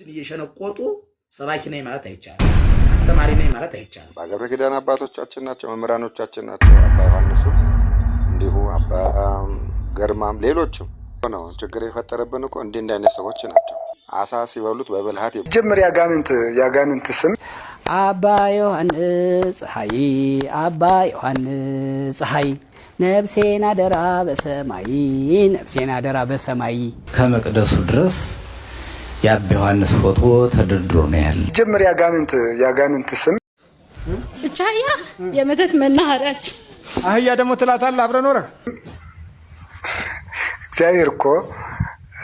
እየሸነቆጡ ሰባኪ ነኝ ማለት አይቻልም። አስተማሪ ነኝ ማለት አይቻልም። በገብረ ኪዳን አባቶቻችን ናቸው፣ መምህራኖቻችን ናቸው። አባ ዮሐንስም እንዲሁ አባ ገርማም ሌሎችም ነው። ችግር የፈጠረብን እኮ እንዲህ አይነት ሰዎች ናቸው። አሳ ሲበሉት በብልሃት ጀምር ያጋንንት ስም አባ ዮሐንስ ፀሐይ አባ ዮሐንስ ፀሐይ ነፍሴን አደራ በሰማይ ነፍሴን አደራ በሰማይ ከመቅደሱ ድረስ የአባ ዮሐንስ ፎቶ ተደርድሮ ነው ያለ። ጀምር ያጋንንት ስም ብቻያ የመተት መናኸሪያችን አህያ ደግሞ ትላታለህ አብረን ኖረ። እግዚአብሔር እኮ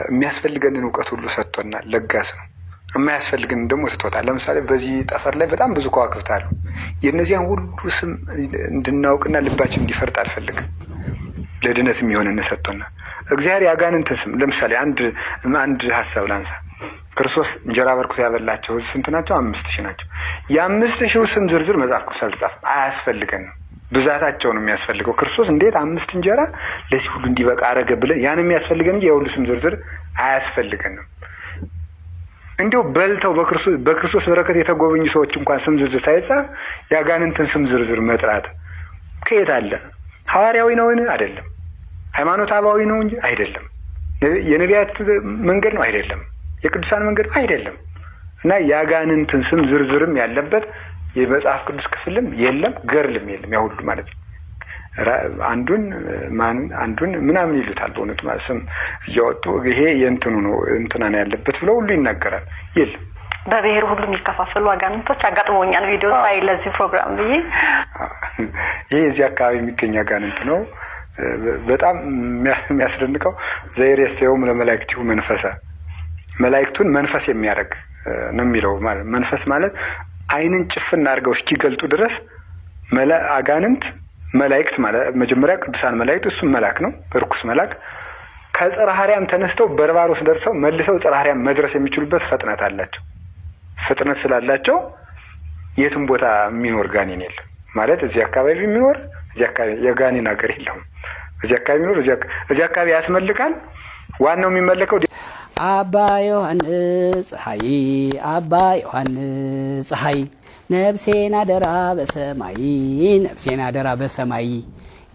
የሚያስፈልገንን እውቀት ሁሉ ሰጥቶናል፣ ለጋስ ነው። የማያስፈልገንን ደግሞ ትቶታል። ለምሳሌ በዚህ ጠፈር ላይ በጣም ብዙ ከዋክብት አሉ። የእነዚያን ሁሉ ስም እንድናውቅና ልባችን እንዲፈርጥ አልፈልግም። ለድነት የሚሆንን ሰጥቶናል እግዚአብሔር። ያጋንንት ስም ለምሳሌ አንድ ሀሳብ ላንሳ። ክርስቶስ እንጀራ በርክቶ ያበላቸው ህዝብ ስንት ናቸው? 5000 ናቸው። የ5000 ስም ዝርዝር መጽሐፍ ቅዱስ አልጻፈም። አያስፈልገንም። ብዛታቸው ነው የሚያስፈልገው። ክርስቶስ እንዴት 5 እንጀራ ለዚህ ሁሉ እንዲበቃ አረገ ብለን ያን የሚያስፈልገን እንጂ የሁሉ ስም ዝርዝር አያስፈልገንም። እንዲሁ በልተው በክርስቶስ በረከት የተጎበኙ ሰዎች እንኳን ስም ዝርዝር ሳይጻፍ ያጋንንትን ስም ዝርዝር መጥራት ከየት አለ? ሐዋርያዊ ነውን? አይደለም። ሃይማኖት አባዊ ነው እንጂ አይደለም። የነቢያት መንገድ ነው አይደለም። የቅዱሳን መንገድ አይደለም። እና ያጋንንትን ስም ዝርዝርም ያለበት የመጽሐፍ ቅዱስ ክፍልም የለም፣ ገርልም የለም። ያ ሁሉ ማለት ነው አንዱን ምናምን ይሉታል። በእውነቱ ማለት ስም እያወጡ ይሄ የእንትኑ ነው እንትና ነው ያለበት ብለው ሁሉ ይናገራል። የለም። በብሔር ሁሉ የሚከፋፈሉ አጋንንቶች አጋጥሞኛል ቪዲዮ ሳይ ለዚህ ፕሮግራም ብዬ። ይሄ እዚህ አካባቢ የሚገኝ አጋንንት ነው። በጣም የሚያስደንቀው ዘይሬሰውም ለመላእክቲሁ መንፈሳ መላእክቱን መንፈስ የሚያደርግ ነው የሚለው። ማለት መንፈስ ማለት አይንን ጭፍን አድርገው እስኪገልጡ ድረስ አጋንንት መላእክት ማለት መጀመሪያ ቅዱሳን መላእክት እሱም መልአክ ነው፣ በርኩስ መልአክ ከጽርሐ አርያም ተነስተው በርባሮስ ደርሰው መልሰው ጽርሐ አርያም መድረስ የሚችሉበት ፍጥነት አላቸው። ፍጥነት ስላላቸው የትም ቦታ የሚኖር ጋኔን የለም። ማለት እዚህ አካባቢ የሚኖር እዚህ አካባቢ የጋኔን ሀገር የለውም። እዚህ አካባቢ የሚኖር እዚህ አካባቢ ያስመልካል። ዋናው የሚመለከው አባ ዮሐንስ ፀሐይ አባ ዮሐንስ ፀሐይ ነፍሴን አደራ በሰማይ ነፍሴን አደራ በሰማይ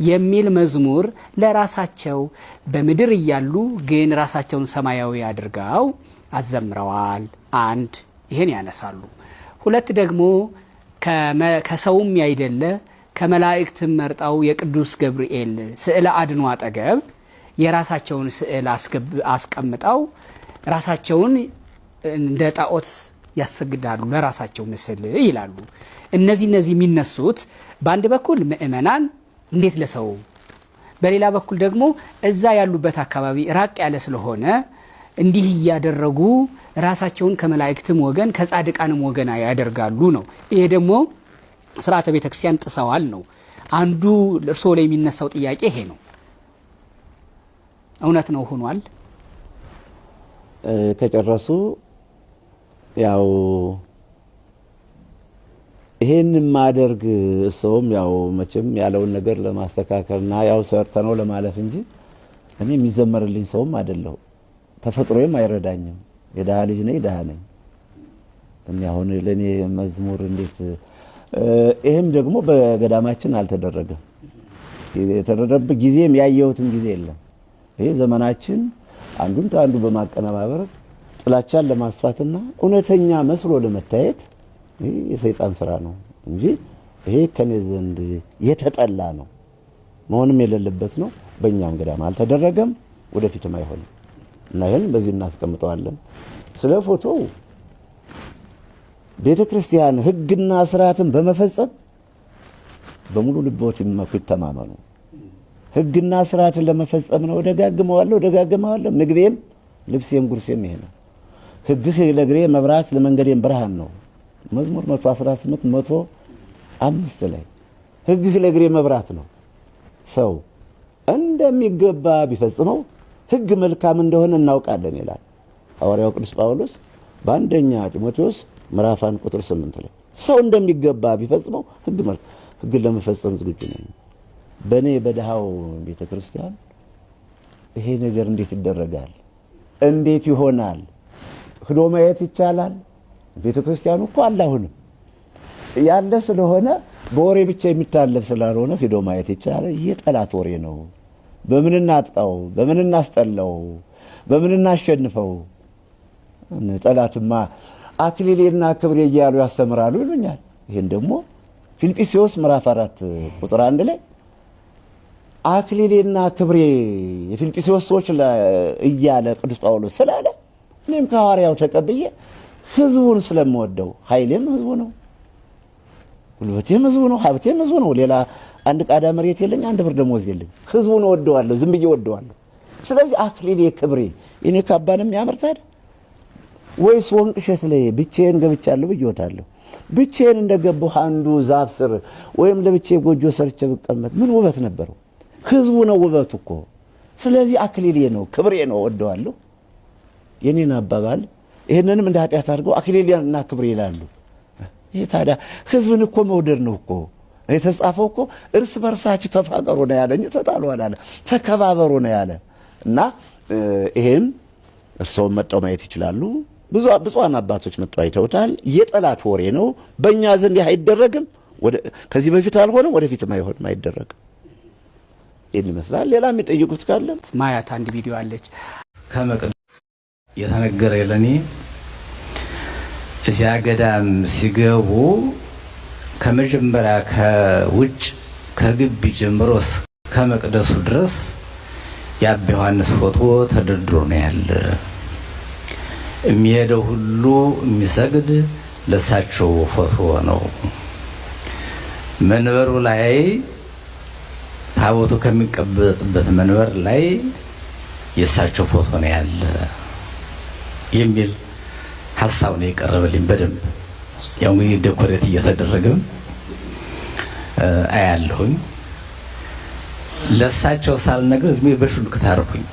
የሚል መዝሙር ለራሳቸው በምድር እያሉ ግን ራሳቸውን ሰማያዊ አድርገው አዘምረዋል። አንድ ይሄን ያነሳሉ። ሁለት ደግሞ ከሰውም ያይደለ ከመላእክትም መርጠው የቅዱስ ገብርኤል ስዕለ አድኖ አጠገብ የራሳቸውን ስዕል አስቀምጠው ራሳቸውን እንደ ጣዖት ያሰግዳሉ፣ ለራሳቸው ምስል ይላሉ። እነዚህ የሚነሱት በአንድ በኩል ምእመናን እንዴት ለሰው፣ በሌላ በኩል ደግሞ እዛ ያሉበት አካባቢ ራቅ ያለ ስለሆነ እንዲህ እያደረጉ ራሳቸውን ከመላእክትም ወገን ከጻድቃንም ወገን ያደርጋሉ ነው። ይሄ ደግሞ ስርዓተ ቤተክርስቲያን ጥሰዋል ነው። አንዱ እርሶ ላይ የሚነሳው ጥያቄ ይሄ ነው። እውነት ነው ሆኗል። ከጨረሱ ያው ይሄን ማደርግ ሰውም ያው መቼም ያለውን ነገር ለማስተካከልና ያው ሰርተነው ለማለፍ እንጂ እኔ የሚዘመርልኝ ሰውም አይደለሁ። ተፈጥሮዬም አይረዳኝም። የደሃ ልጅ ነኝ፣ ደሃ ነኝ። እኔ አሁን ለኔ መዝሙር እንዴት ይሄም ደግሞ በገዳማችን አልተደረገም። የተደረገበት ጊዜም ያየሁትም ጊዜ የለም። ይሄ ዘመናችን አንዱን ከአንዱ በማቀነባበር ጥላቻን ለማስፋትና እውነተኛ መስሎ ለመታየት ይሄ የሰይጣን ስራ ነው እንጂ ይሄ ከኔ ዘንድ የተጠላ ነው፣ መሆንም የሌለበት ነው። በእኛም ገዳም አልተደረገም፣ ወደፊትም አይሆንም እና ይሄን በዚህ እናስቀምጠዋለን። ስለ ፎቶው ቤተክርስቲያን ሕግና ስርዓትን በመፈጸም በሙሉ ልቦት ይተማመኑ። ሕግና ስርዓትን ለመፈጸም ነው። ደጋግመዋለሁ። ምግቤም ልብሴም ጉርሴም ይሄ ነው። ሕግህ ለእግሬ መብራት ለመንገዴም ብርሃን ነው። መዝሙር 118 105 ላይ ሕግህ ለእግሬ መብራት ነው። ሰው እንደሚገባ ቢፈጽመው ሕግ መልካም እንደሆነ እናውቃለን ይላል ሐዋርያው ቅዱስ ጳውሎስ በአንደኛ ጢሞቴዎስ ምዕራፍ 1 ቁጥር 8 ላይ ሰው እንደሚገባ ቢፈጽመው ሕግ ለመፈጸም ዝግጁ ነኝ። በኔ በደሃው ቤተክርስቲያን ይሄ ነገር እንዴት ይደረጋል? እንዴት ይሆናል? ሂዶ ማየት ይቻላል። ቤተክርስቲያኑ እኮ አለ አሁንም ያለ ስለሆነ በወሬ ብቻ የሚታለፍ ስላልሆነ ሂዶ ማየት ይቻላል። የጠላት ወሬ ነው። በምን እናጥቃው? በምን እናስጠላው? በምን እናሸንፈው? ጠላትማ አክሊሌና ክብሬ እያሉ ያስተምራሉ ይሉኛል። ይሄን ደግሞ ፊልጵስዩስ ምዕራፍ 4 ቁጥር 1 ላይ አክሊሌና ክብሬ የፊልጵስዩስ ሰዎች እያለ ቅዱስ ጳውሎስ ስላለ እኔም ከሐዋርያው ተቀብዬ ህዝቡን ስለምወደው ኃይሌም ህዝቡ ነው፣ ጉልበቴም ህዝቡ ነው፣ ሀብቴም ህዝቡ ነው። ሌላ አንድ ቃዳ መሬት የለኝ፣ አንድ ብር ደሞዝ የለኝ። ህዝቡን ወደዋለሁ፣ ዝም ብዬ ወደዋለሁ። ስለዚህ አክሊሌ ክብሬ የኔ ካባንም ያመርት አይደል ወይስ ወንቅ እሸት ላይ ብቻዬን ገብቻለሁ ብዬወታለሁ? ብቻዬን እንደገባሁ አንዱ ዛፍ ስር ወይም ለብቻዬ ጎጆ ሰርቼ ብቀመጥ ምን ውበት ነበረው? ህዝቡ ነው ውበቱ እኮ። ስለዚህ አክሊሌ ነው ክብሬ ነው ወደዋለሁ። የኔን አባባል ይሄንንም እንደ ኃጢአት አድርገው አክሊሌና ክብሬ ይላሉ። ይሄ ታዲያ ህዝብን እኮ መውደድ ነው እኮ የተጻፈው እኮ እርስ በርሳችሁ ተፋቀሩ ነው ያለ እንጂ ተጣሉ አላለ፣ ተከባበሩ ነው ያለ። እና ይሄን እርስዎም መጣው ማየት ይችላሉ። ብዙ ብፁዓን አባቶች መጣው አይተውታል። የጠላት ወሬ ነው። በእኛ ዘንድ አይደረግም። ከዚህ በፊት አልሆነም፣ ወደፊትም አይሆንም፣ አይደረግም። ይህን ይመስላል። ሌላ የሚጠይቁት ካለ ማያት አንድ ቪዲዮ አለች ከመቅደስ የተነገረ ለኔ እዚያ ገዳም ሲገቡ ከመጀመሪያ ከውጭ ከግቢ ጀምሮ ከመቅደሱ ድረስ የአባ ዮሐንስ ፎቶ ተደርድሮ ነው ያለ። የሚሄደው ሁሉ የሚሰግድ ለሳቸው ፎቶ ነው። መንበሩ ላይ ታቦቱ ከሚቀበጥበት መንበር ላይ የሳቸው ፎቶ ነው ያለ የሚል ሐሳብ ነው የቀረበልኝ። በደንብ ያው እንግዲህ ዴኮሬት እየተደረገም አያለሁኝ። ለሳቸው ሳልነግር ዝም በሹልክ ታርኩኝ።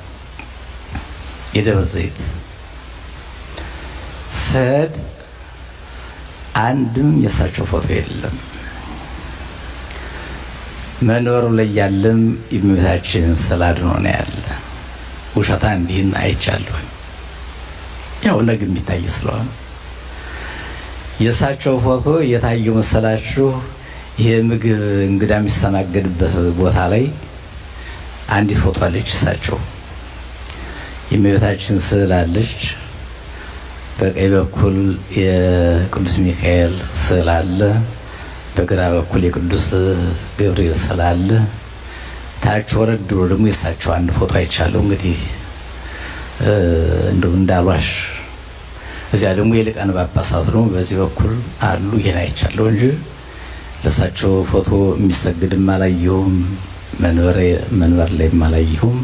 የደብረ ዘይት ሰድ አንድም የሳቸው ፎቶ የለም። መንበሩ ላይ ያለም የእመቤታችን ስዕል አድኖ ነው ያለ። ውሸታ እንዲህን አይቻለሁ። ያው ነገ የሚታይ ስለሆነ የሳቸው ፎቶ የታየው መሰላችሁ? ይሄ ምግብ እንግዳ የሚስተናገድበት ቦታ ላይ አንዲት ፎቶ አለች። እሳቸው የእመቤታችን ስዕል አለች። በቀኝ በኩል የቅዱስ ሚካኤል ስዕል አለ። በግራ በኩል የቅዱስ ገብርኤል ስዕል አለ። ታች ወረድ ብሎ ደግሞ የእሳቸው አንድ ፎቶ አይቻለሁ። እንግዲህ እንደው እንዳሏሽ እዚያ ደግሞ የሊቃነ ጳጳሳት ነው በዚህ በኩል አሉ። ይሄን አይቻለሁ እንጂ ለእሳቸው ፎቶ የሚሰግድም አላየሁም። መንበር ላይ አላየሁም።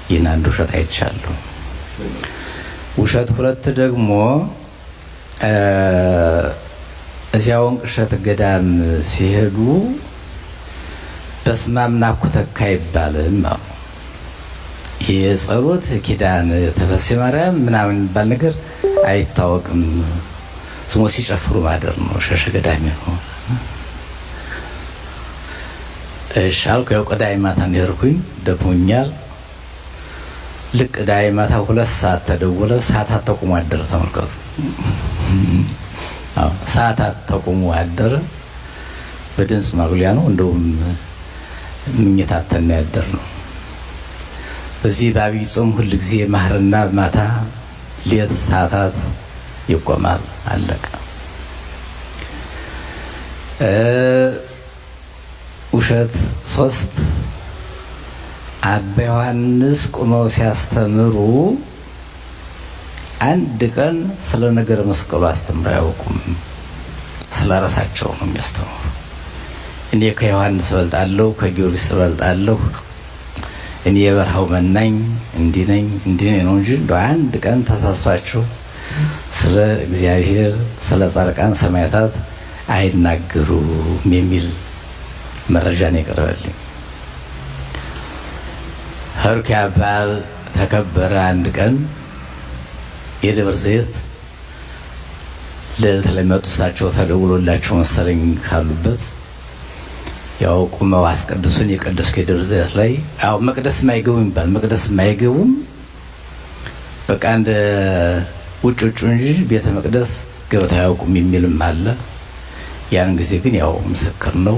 ይህን አንድ ውሸት አይቻለሁ። ውሸት ሁለት ደግሞ እዚያ ወንቅ እሸት ገዳም ሲሄዱ በስመ አብ ናኩተካ አይባልም። የጸሎት ኪዳን ተፈሲ ማርያም ምናምን የሚባል ነገር አይታወቅም። ስሞ ሲጨፍሩ ማደር ነው። ሸሸ ገዳሚ ነው። እሺ አልኩ። ያው ቅዳሜ ማታ እንደርኩኝ ደክሞኛል። ልክ ቅዳሜ ማታ 2 ሰዓት ተደወለ። ሰዓታት ተቆሞ አደረ። ተመልከቱ። አዎ ሰዓታት ተቆሞ አደረ። በድምፅ ማጉሊያ ነው። እንደውም ምኝታተን ያደር ነው። በዚህ በአብይ ጾም ሁሉ ጊዜ ማህርና ማታ ሌት ሰዓታት ይቆማል። አለቀ። ውሸት 3 አባ ዮሐንስ ቁመው ሲያስተምሩ አንድ ቀን ስለ ነገር መስቀሉ አስተምረው አያውቁም። ስለ ራሳቸው ነው የሚያስተምሩ። እኔ ከዮሐንስ እበልጣለሁ፣ ከጊዮርጊስ እበልጣለሁ፣ እኔ የበረሃው መናኝ እንዲህ ነኝ ነው እንጂ እንደው አንድ ቀን ተሳስቷቸው ስለ እግዚአብሔር ስለ ጻድቃን ሰማዕታት አይናገሩም የሚል መረጃ ነው የቀረበልኝ። ኸርኪ አባል ተከበረ። አንድ ቀን የደብረ ዘይት ለዕለት ለመጡ እሳቸው ተደውሎላቸው መሰለኝ ካሉበት ያው ቁመው አስቀድሱን የቀደስኩ የደብረ ዘይት ላይ ያው መቅደስ ማይገቡም ይባል መቅደስ ማይገቡም በቃ እንደ ውጭ እንጂ ቤተ መቅደስ ገብተው አያውቁም የሚልም አለ። ያን ጊዜ ግን ያው ምስክር ነው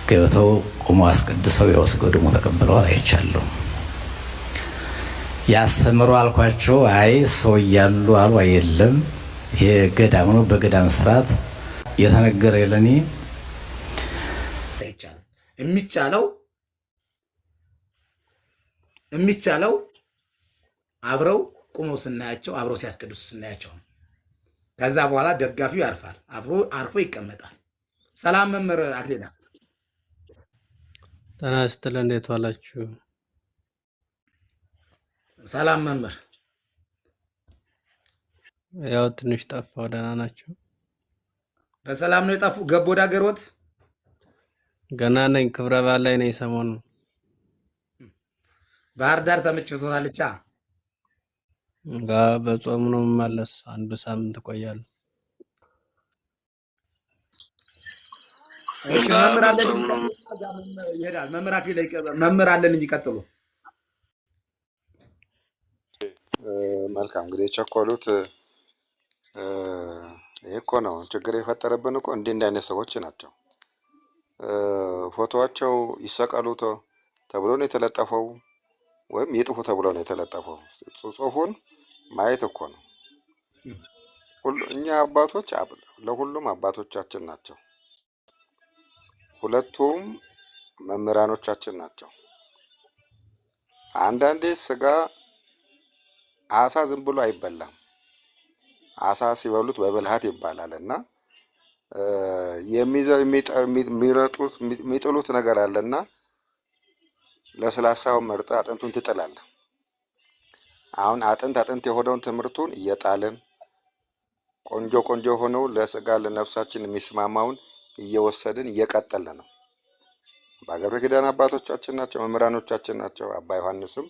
ገብተው ቆሞ አስቀድሰው ያው ስጋው ደግሞ ተቀብለዋል አይቻለሁ። ያስተምሩ አልኳቸው። አይ ሰው እያሉ አሉ አይደለም ይሄ ገዳም ነው፣ በገዳም ስርዓት የተነገረ ለኔ አይቻልም። የሚቻለው አብረው ቁመው ስናያቸው፣ አብረው ሲያስቀድሱ ስናያቸው፣ ከዛ በኋላ ደጋፊው ያርፋል፣ አርፎ ይቀመጣል። ሰላም መምህር አክሊላ። ጤና ይስጥልኝ። እንዴት ዋላችሁ? ሰላም መምህር። ያው ትንሽ ጠፋው። ደህና ናችሁ? በሰላም ነው የጠፉ? ገቦ ወደ አገሮት? ገና ነኝ። ክብረ በዓል ላይ ነኝ ሰሞኑን። ባህር ዳር ተመችቶታልቻ? በጾም ነው የምመለስ። አንድ ሳምንት እቆያለሁ። እሺ መምህር አለን ይሄዳል። መምህር አክሊላ መምህር አለን ይቀጥሉ። መልካም እንግዲህ የቸኮሉት ይሄ እኮ ነው ችግር የፈጠረብን እኮ እንዲህ አይነት ሰዎች ናቸው። ፎቶዋቸው ይሰቀሉ ተብሎ ነው የተለጠፈው፣ ወይም ይጥፉ ተብሎ ነው የተለጠፈው። ጽሑፉን ማየት እኮ ነው። እኛ አባቶች ለሁሉም አባቶቻችን ናቸው። ሁለቱም መምህራኖቻችን ናቸው። አንዳንዴ ስጋ አሳ ዝም ብሎ አይበላም። አሳ ሲበሉት በብልሃት ይባላል እና የሚጥሉት ነገር አለና ለስላሳውን መርጠህ አጥንቱን ትጥላለህ። አሁን አጥንት የሆነውን ትምህርቱን እየጣልን ቆንጆ ሆነው ለስጋ ለነፍሳችን የሚስማማውን እየወሰድን እየቀጠልን ነው። አባ ገብረ ኪዳን አባቶቻችን ናቸው፣ መምህራኖቻችን ናቸው። አባ ዮሐንስም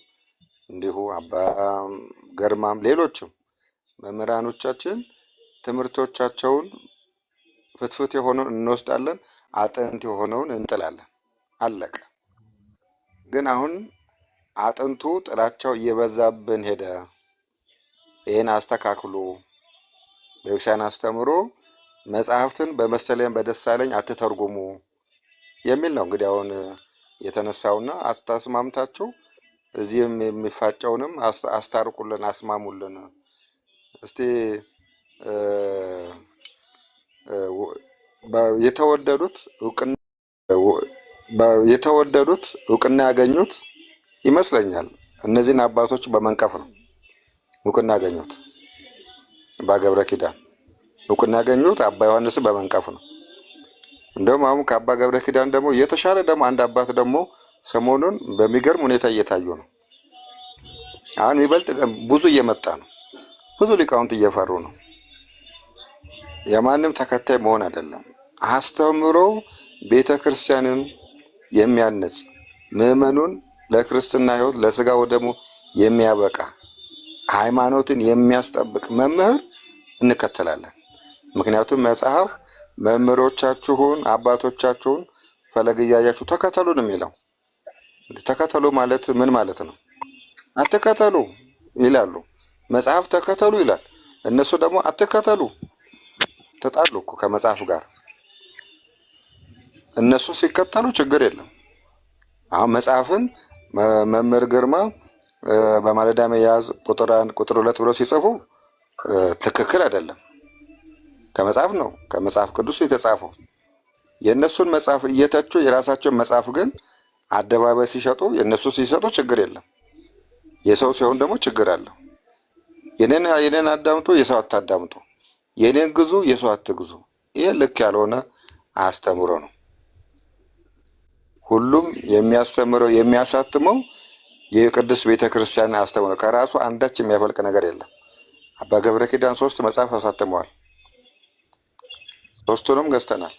እንዲሁ፣ አባ ገርማም ሌሎችም መምህራኖቻችን ትምህርቶቻቸውን ፍትፍት የሆነውን እንወስዳለን፣ አጥንት የሆነውን እንጥላለን። አለቀ። ግን አሁን አጥንቱ ጥላቸው እየበዛብን ሄደ። ይህን አስተካክሉ። በቤተክርስቲያን አስተምሮ መጽሐፍትን በመሰለኝ በደሳለኝ አትተርጉሙ የሚል ነው። እንግዲህ አሁን የተነሳውና አስተስማምታችሁ እዚህም የሚፋጨውንም አስታርቁልን፣ አስማሙልን። እስቲ የተወደዱት እውቅና ያገኙት ይመስለኛል። እነዚህን አባቶች በመንቀፍ ነው እውቅና ያገኙት። አባ ገብረ ኪዳን እውቅና ያገኙት አባ ዮሐንስን በመንቀፍ ነው። እንደውም አሁን ከአባ ገብረ ኪዳን ደግሞ የተሻለ ደግሞ አንድ አባት ደግሞ ሰሞኑን በሚገርም ሁኔታ እየታዩ ነው። አሁን የሚበልጥ ብዙ እየመጣ ነው። ብዙ ሊቃውንት እየፈሩ ነው። የማንም ተከታይ መሆን አይደለም። አስተምሮ ቤተ ክርስቲያንን የሚያነጽ ምዕመኑን ለክርስትና ሕይወት ለስጋ ወደሙ የሚያበቃ ሃይማኖትን የሚያስጠብቅ መምህር እንከተላለን። ምክንያቱም መጽሐፍ መምህሮቻችሁን አባቶቻችሁን ፈለግ እያያችሁ ተከተሉ ነው የሚለው። ተከተሉ ማለት ምን ማለት ነው? አትከተሉ ይላሉ። መጽሐፍ ተከተሉ ይላል። እነሱ ደግሞ አትከተሉ። ተጣሉ እኮ ከመጽሐፍ ጋር። እነሱ ሲከተሉ ችግር የለም። አሁን መጽሐፍን መምህር ግርማ በማለዳ መያዝ ቁጥር 1 ቁጥር 2 ብለው ሲጽፉ ትክክል አይደለም። ከመጽሐፍ ነው፣ ከመጽሐፍ ቅዱስ የተጻፈው። የእነሱን መጽሐፍ እየተቹ የራሳቸውን መጽሐፍ ግን አደባባይ ሲሸጡ የእነሱ ሲሰጡ ችግር የለም። የሰው ሲሆን ደግሞ ችግር አለው። የኔን አዳምጡ፣ የሰው አታዳምጡ። የኔን ግዙ፣ የሰው አትግዙ። ይህ ልክ ያልሆነ አስተምሮ ነው። ሁሉም የሚያስተምረው የሚያሳትመው የቅዱስ ቤተ ክርስቲያን አስተምሮ ከራሱ አንዳች የሚያፈልቅ ነገር የለም። አባ ገብረ ኪዳን 3 መጽሐፍ አሳትመዋል። 3ቱንም ገዝተናል።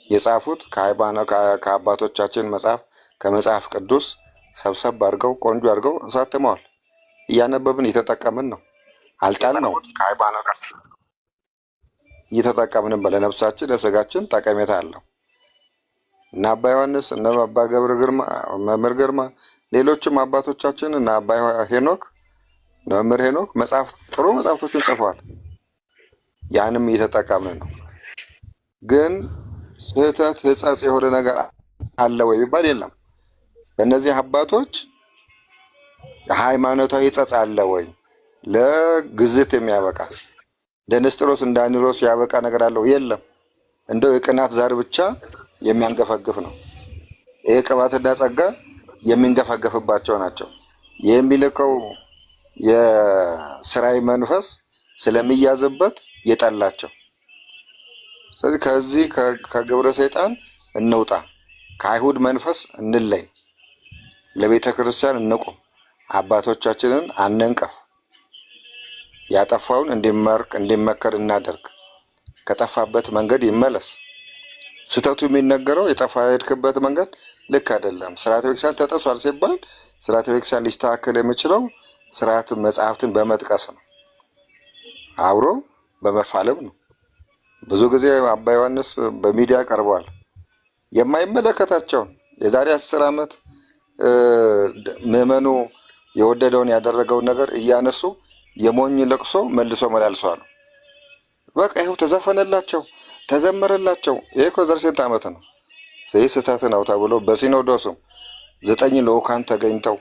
የጻፉት ከአባቶቻችን መጽሐፍ ከመጽሐፍ ቅዱስ ሰብሰብ አድርገው ቆንጆ አድርገው አሳትመዋል። እያነበብን እየተጠቀምን ነው። አልጣል ነው እየተጠቀምንም ለነፍሳችን ለስጋችን ጠቀሜታ አለው። እና አባ ዮሐንስ እና አባ ገብረ ግርማ መምህር ግርማ ሌሎችም አባቶቻችን እና አባ ሄኖክ መምህር ሄኖክ ጥሩ መጽሐፍቶችን ጽፈዋል። ያንም እየተጠቀምን ነው። ግን ስህተት ሕጸጽ የሆነ ነገር አለ ወይ ቢባል የለም። ለእነዚህ አባቶች ሃይማኖታዊ ሕጸጽ አለ ወይ? ለግዝት የሚያበቃ ለንስጥሮስ እንዳኒሮስ ያበቃ ነገር አለው? የለም። እንደው የቅናት ዛር ብቻ የሚያንገፈግፍ ነው። ይህ ቅባትና ጸጋ የሚንገፈገፍባቸው ናቸው። የሚልከው የስራይ መንፈስ ስለሚያዝበት የጠላቸው። ስለዚህ ከዚህ ከግብረ ሰይጣን እንውጣ፣ ከአይሁድ መንፈስ እንለይ፣ ለቤተ ክርስቲያን እንቁም፣ አባቶቻችንን አንንቀፍ፣ ያጠፋውን እንዲመከር እናደርግ፣ ከጠፋበት መንገድ ይመለስ። ስህተቱ የሚነገረው የጠፋ የሄድክበት መንገድ ልክ አይደለም፣ ስርዓተ ቤተክርስቲያን ተጥሷል ሲባል ስርዓተ ቤተክርስቲያን ሊስተካከል የሚችለው ስርዓት መጽሐፍትን በመጥቀስ ነው፣ አብሮ በመፋለም ነው። ብዙ ጊዜ አባ ዮሐንስ በሚዲያ ቀርበዋል። የማይመለከታቸውን የዛሬ 10 ዓመት ምዕመኑ የወደደውን ያደረገውን ነገር እያነሱ የሞኝ ለቅሶ መልሶ መላልሰዋል። በቃ ይኸው ተዘፈነላቸው፣ ተዘመረላቸው። ይሄ እኮ ዘር ስንት ዓመት ነው? ይህ ስህተት ነው ተብሎ በሲኖዶስም 9 ልኡካን ተገኝተው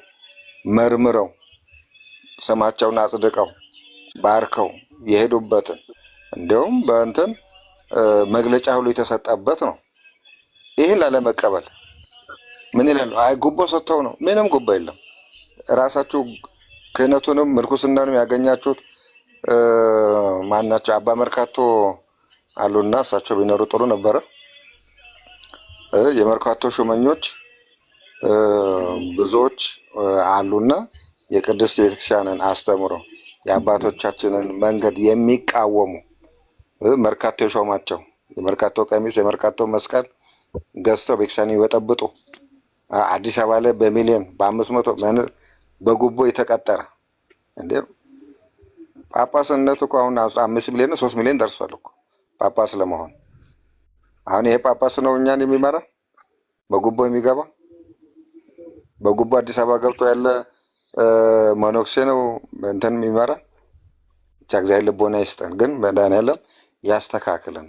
መርምረው ስማቸውን አጽድቀው ባርከው የሄዱበትን እንዲሁም በእንትን መግለጫ ሁሉ የተሰጠበት ነው። ይህን ላለመቀበል ምን ይላሉ? አይ ጉቦ ሰጥተው ነው። ምንም ጉቦ የለም። ራሳችሁ ክህነቱንም ምርኩስናንም ያገኛችሁት ማናቸው? አባ መርካቶ አሉና እሳቸው ቢኖሩ ጥሩ ነበረ። የመርካቶ ሹመኞች ብዙዎች አሉና የቅድስት ቤተክርስቲያንን አስተምሮ የአባቶቻችንን መንገድ የሚቃወሙ መርካቶ የሾማቸው የመርካቶ ቀሚስ የመርካቶ መስቀል ገዝተው ቤተክርስቲያን ይበጠብጡ። አዲስ አበባ ላይ በሚሊዮን በ500 በጉቦ የተቀጠረ እንዴ! ጳጳስነቱ እኮ አሁን 5 ሚሊዮን 3 ሚሊዮን ደርሷል እኮ ጳጳስ ለመሆን። አሁን ይሄ ጳጳስ ነው እኛን የሚመራ? በጉቦ የሚገባ በጉቦ አዲስ አበባ ገብቶ ያለ መነኩሴ ነው እንትን የሚመራ? ብቻ እግዚአብሔር ልቦና ይስጠን። ግን መድኃኒዓለም ያስተካክለን።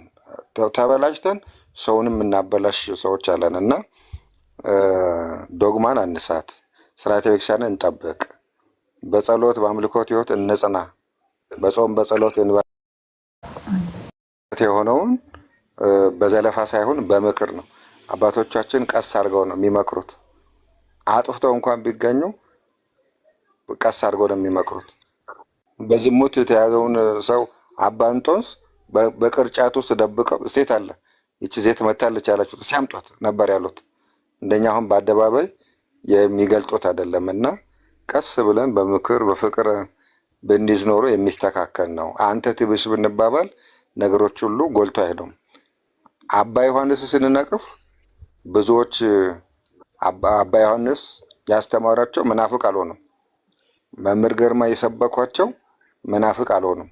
ተበላሽተን ሰውንም እናበላሽ ሰዎች አለን እና ዶግማን አንሳት፣ ስርዓተ ቤተክርስቲያንን እንጠብቅ፣ በጸሎት በአምልኮት ህይወት እንጽና፣ በጾም በጸሎት የሆነውን በዘለፋ ሳይሆን በምክር ነው። አባቶቻችን ቀስ አድርገው ነው የሚመክሩት። አጥፍተው እንኳን ቢገኙ ቀስ አድርገው ነው የሚመክሩት። በዝሙት የተያዘውን ሰው አባ እንጦንስ በቅርጫት ውስጥ ደብቀው ሴት አለ ይቺ ሴት መታለች ያላችሁት ሲያምጧት ነበር ያሉት። እንደኛ አሁን በአደባባይ የሚገልጡት አይደለም እና ቀስ ብለን በምክር በፍቅር ብንይዝ ኖሮ የሚስተካከል ነው። አንተ ትብስ ብንባባል ነገሮች ሁሉ ጎልቶ አይሄዱም። አባ ዮሐንስ ስንነቅፍ ብዙዎች አባ ዮሐንስ ያስተማራቸው መናፍቅ አልሆኑም። መምህር ግርማ የሰበኳቸው መናፍቅ አልሆኑም፣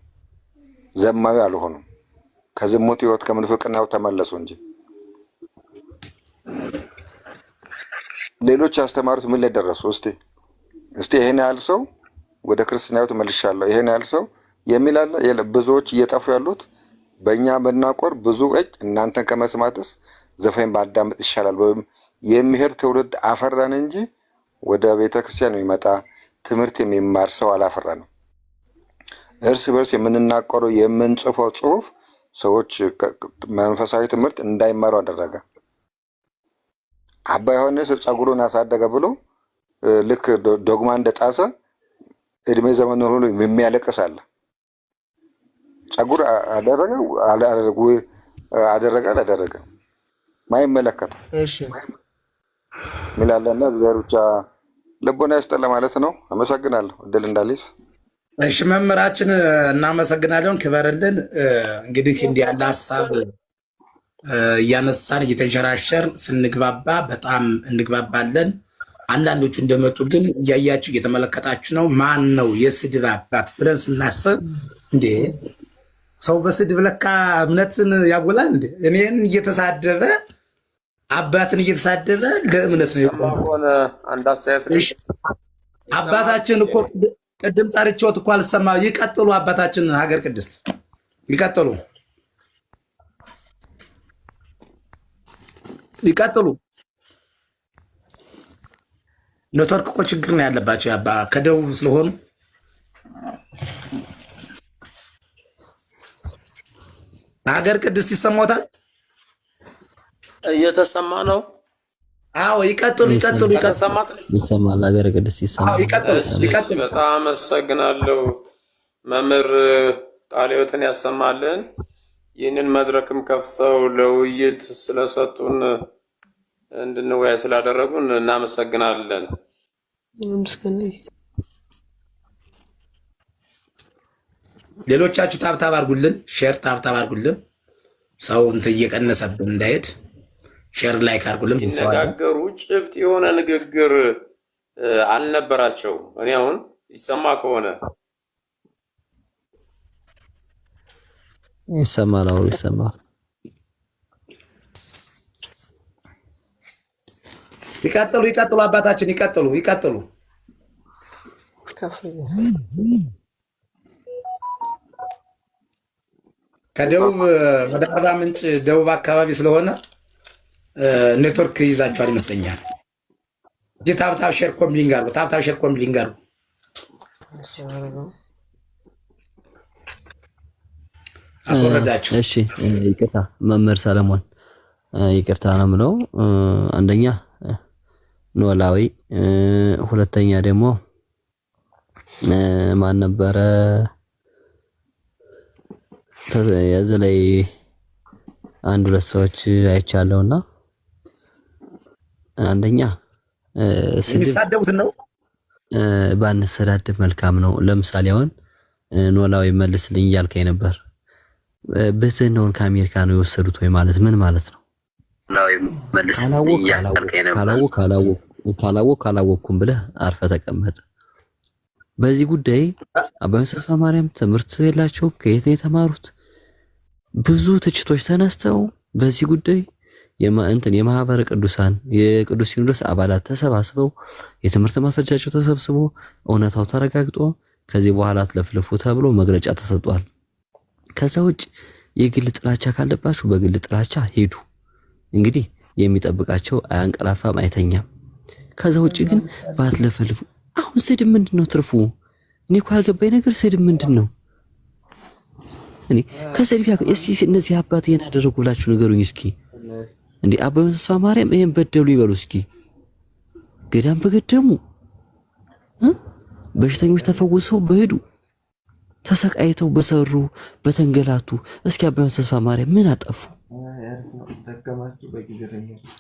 ዘማዊ አልሆኑም። ከዝሙት ህይወት ከምንፍቅናው ተመለሱ እንጂ ሌሎች ያስተማሩት ምን ላይ ደረሱ? እስቲ ይሄን ያህል ሰው ወደ ክርስትናው ተመልሻለሁ ይሄን ያህል ሰው የሚል አለ? ብዙዎች እየጠፉ ያሉት በእኛ መናቆር ብዙ እናንተን ከመስማትስ ዘፈን ባዳምጥ ይሻላል ወይም የሚሄድ ትውልድ አፈራን እንጂ ወደ ቤተ ክርስቲያን የሚመጣ ትምህርት የሚማር ሰው አላፈራንም። እርስ በርስ የምንናቆረው የምንጽፈው ጽሁፍ ሰዎች መንፈሳዊ ትምህርት እንዳይማሩ አደረገ። አባ ዮሐንስ ጸጉሩን አሳደገ ብሎ ልክ ዶግማ እንደጣሰ እድሜ ዘመኑን ሁሉ የሚያለቅስ አለ። ጸጉር አደረገ አላደረገ ማይመለከተው ሚላለና እግዚአብሔር ብቻ ልቦና ይስጠን ለማለት ነው። አመሰግናለሁ እድል እንዳልይዝ። እሺ መምህራችን እናመሰግናለን፣ ክበርልን። እንግዲህ እንዲህ ያለ ሀሳብ እያነሳን እየተንሸራሸር ስንግባባ በጣም እንግባባለን። አንዳንዶቹ እንደመጡ ግን እያያችሁ እየተመለከታችሁ ነው። ማን ነው የስድብ አባት ብለን ስናስብ እንዴ ሰው በስድብ ለካ እምነትን ያጎላል እንዴ? እኔን እየተሳደበ አባትን እየተሳደበ ለእምነት ነው የቆመው። አባታችን እኮ ቅድም ጠርቼዎት እኮ አልሰማ። ይቀጥሉ አባታችን ሀገር ቅድስት ይቀጥሉ። ኔትወርክ እኮ ችግር ነው ያለባቸው ያባ ከደቡብ ስለሆኑ ሀገር ቅድስት ይሰማዎታል? እየተሰማ ነው። አዎ ይቀጥሉ። ይሰማል። ሀገር ቅድስት ይሰማል። ይቀጥሉ። በጣም አመሰግናለሁ መምህር ቃለ ሕይወትን ያሰማልን። ይህንን መድረክም ከፍተው ለውይይት ስለሰጡን እንድንወያይ ስላደረጉን እናመሰግናለን። ሌሎቻችሁ ታብታብ አድርጉልን፣ ሼር ታብታብ አድርጉልን። ሰው እንትን እየቀነሰብን እንዳይሄድ ሼር ላይክ አድርጉልን። ሲነጋገሩ ጭብጥ የሆነ ንግግር አልነበራቸው። እኔ አሁን ይሰማ ከሆነ ይሰማል። አሁን ይሰማል። ይቀጥሉ አባታችን ይቀጥሉ። ከደቡብ ወደ አርባ ምንጭ ደቡብ አካባቢ ስለሆነ ኔትወርክ ይዛቸዋል ይመስለኛል። እዚህ ታብታብ ሼር ኮምቢሊንግ አድርጉ። አስወረዳቸው። እሺ ይቅርታ መምህር ሰለሞን ይቅርታ ነው የምለው። አንደኛ ኖላዊ፣ ሁለተኛ ደግሞ ማን ነበረ እዚህ ላይ አንድ ሁለት ሰዎች አይቻለውና አንደኛ የሚሳደቡት ነው ባንሰዳደብ መልካም ነው። ለምሳሌ አሁን ኖላዊ መልስልኝ እያልከኝ ነበር። ብትነውን ከአሜሪካ ነው የወሰዱት ወይ ማለት ምን ማለት ነው? ካላወቅኩም ብለህ አርፈ ተቀመጥ። በዚህ ጉዳይ አባ ዮሴፍ ተስፋ ማርያም ትምህርት የላቸውም። ከየት ነው የተማሩት? ብዙ ትችቶች ተነስተው በዚህ ጉዳይ የማህበረ ቅዱሳን የቅዱስ ሲኖዶስ አባላት ተሰባስበው የትምህርት ማስረጃቸው ተሰብስቦ እውነታው ተረጋግጦ ከዚህ በኋላ አትለፍልፉ ተብሎ መግለጫ ተሰጥቷል። ከዛ ውጭ የግል ጥላቻ ካለባችሁ በግል ጥላቻ ሄዱ። እንግዲህ የሚጠብቃቸው አያንቀላፋም አይተኛም። ከዛ ውጭ ግን ባትለፈልፉ። አሁን ስድብ ምንድነው ትርፉ? እኔ እኮ ያልገባኝ ነገር ስድብ ምንድነው? እኔ ከሰልፊ እስኪ እነዚህ አባት ይሄን አደረጉላችሁ ንገሩኝ እስኪ። እንዴ አባ ዮሴፍ ተስፋ ማርያም ይሄን በደሉ ይበሉ እስኪ። ገዳም በገደሙ በሽተኞች ተፈውሰው በሄዱ ተሰቃይተው በሰሩ በተንገላቱ እስኪ አባ ዮሴፍ ተስፋ ማርያም ምን አጠፉ?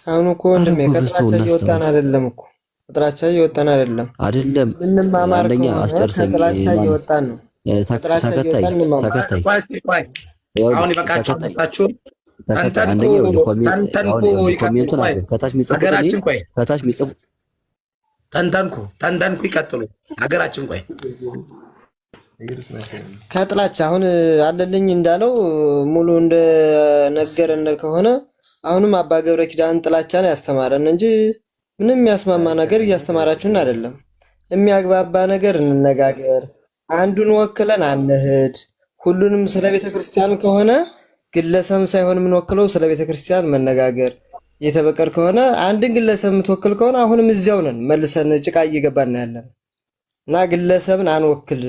አሁን እኮ ወንድሜ ከጥላቻ እየወጣን አይደለም እኮ ከጥላቻ እየወጣን አይደለም። አንደኛ አስጨርሰኝ እየወጣን ነው። ተከታይ አሁን ይበቃችሁ። ተንተንኩ ይቀጥሉ። ሀገራችን ቆይ ከጥላቻ አሁን አለልኝ እንዳለው ሙሉ እንደነገረን ከሆነ አሁንም አባ ገብረ ኪዳን ጥላቻ ነው ያስተማረን እንጂ ምንም የሚያስማማ ነገር እያስተማራችሁን አይደለም። የሚያግባባ ነገር እንነጋገር፣ አንዱን ወክለን አንሄድ። ሁሉንም ስለ ቤተክርስቲያን ከሆነ ግለሰብ ሳይሆን የምንወክለው ስለ ቤተክርስቲያን መነጋገር የተበቀር ከሆነ አንድን ግለሰብ የምትወክል ከሆነ አሁንም እዚያው ነን መልሰን ጭቃ እየገባን ያለን እና ግለሰብን አንወክል።